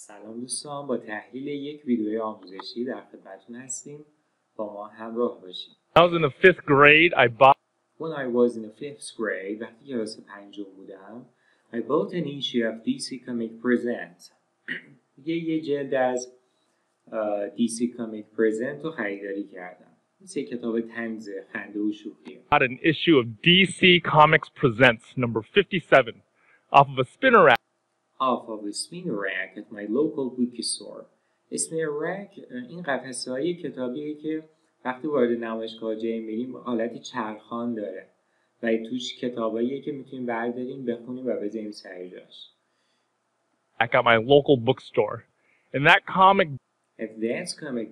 سلام دوستان، با تحلیل یک ویدیوی آموزشی در خدمتتون هستیم. با ما همراه باشید. I was in the 5th grade. When I was in the 5th grade, وقتی کلاس پنجم بودم, I bought an issue of DC Comic Present. یه جلد از DC Comic Present رو خریداری کردم. این کتاب طنز خنده و شوخیه. Got an issue of DC Comics Presents number 57 off of a spinner rack. Off of a spinner rack at my local bookstore. spinner rack این قفسه‌های کتابیه که وقتی وارد نمایشگاه جای میریم حالتی چرخان داره و توش کتاباییه که میتونیم برداریم بخونیم و بذاریم سر جاش. At my local bookstore. And that comic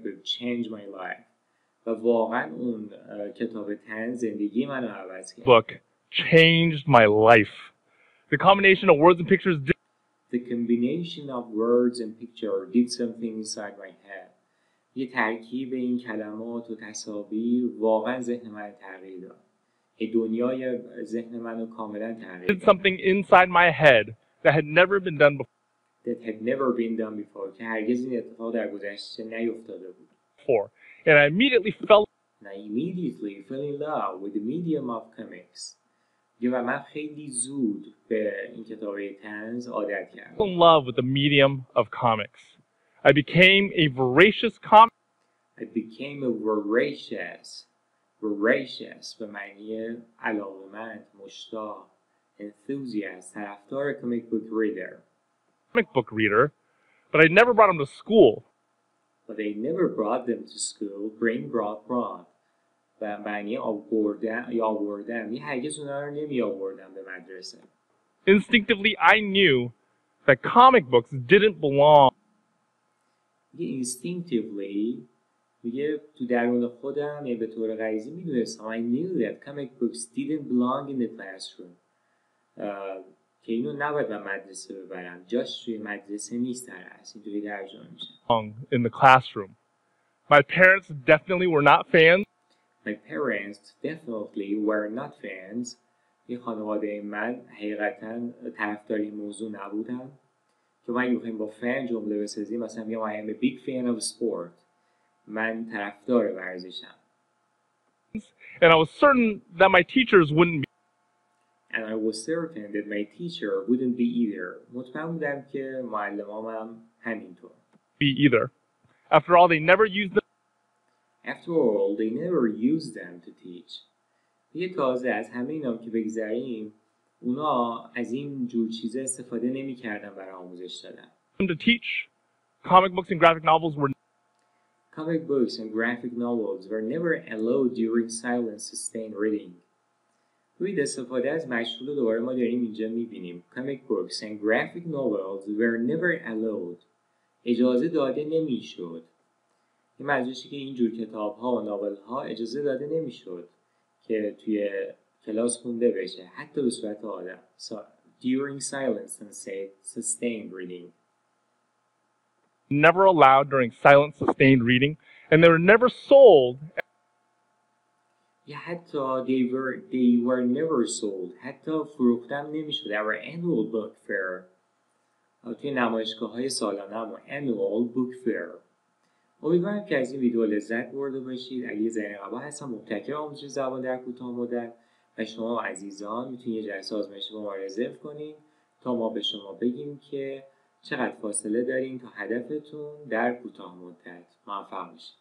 book changed my life. و واقعا اون کتاب طنز زندگی منو عوض کرد. book changed my life. The combination of words and pictures The combination of words and picture did something inside my head. یه ترکیب این کلمات و تصاویر واقعا ذهن من تغییر داد. دنیای ذهن منو کاملا تغییر داد. did something inside my head that had never been done before. که هرگز این اتفاق در گذشته نیفتاده بود. And I immediately fell in love with the medium of comics. و من خیلی زود به این کتابه طنز عادت کردم. in love with the medium of comics. I became a voracious به معنی علاقمند، مشتاق، enthusiast، طرفدار comic book reader. But I never brought him to school. But they never brought them to school. brought. و معنی آوردن. یه هرگز اونا رو نمی آوردن به مدرسه. Instinctively, I knew that comic books didn't belong. Instinctively, میگه تو درون خودم یعنی به طور غریزی میدونستم. I knew that comic books didn't belong in the classroom. که اینو نباید به مدرسه ببرم. جاش توی مدرسه نیست در اصل. اینطوری ترجمه میشه. In the classroom. My parents definitely were not fans. یه خانواده من حقیقتا طرفدار این موضوع نبودن. که من بخوایم با فن جمله بسازیم مثلا میگم I am a big fan of sport. من طرفدار ورزشم. And I was certain that my teachers wouldn't be either. مطمئن بودم که معلمام هم همینطور. be either. After all, they never used them to teach. یه تازه از همه اینا که بگذریم اونا از این جور چیزا استفاده نمی‌کردن برای آموزش دادن. to teach. Comic books and graphic novels were never allowed during silent sustained reading. روی استفاده از مشغول دوباره ما داریم اینجا می‌بینیم. Comic books and graphic novels were never allowed. اجازه داده نمی‌شد. این منظورشه که اینجور کتاب‌ها و ناول‌ها اجازه داده نمی‌شد که توی کلاس خونده بشه حتی به صورت آدم. During silence and sustained reading. Never allowed during silent sustained reading, and they were never sold. حتی they were never sold. حتی فروختم نمی‌شد. Our annual book fair. توی نمایشگاه‌های سالانه annual book fair. امیدوارم که از این ویدیو لذت برده باشید. علی زرين هستم، مبتکر آموزش زبان در کوتاه مدت و شما عزیزان میتونید یه جلسه آزمایشی با ما رزرو کنید تا ما به شما بگیم که چقدر فاصله دارین تا هدفتون در کوتاه مدت. موفق باشید.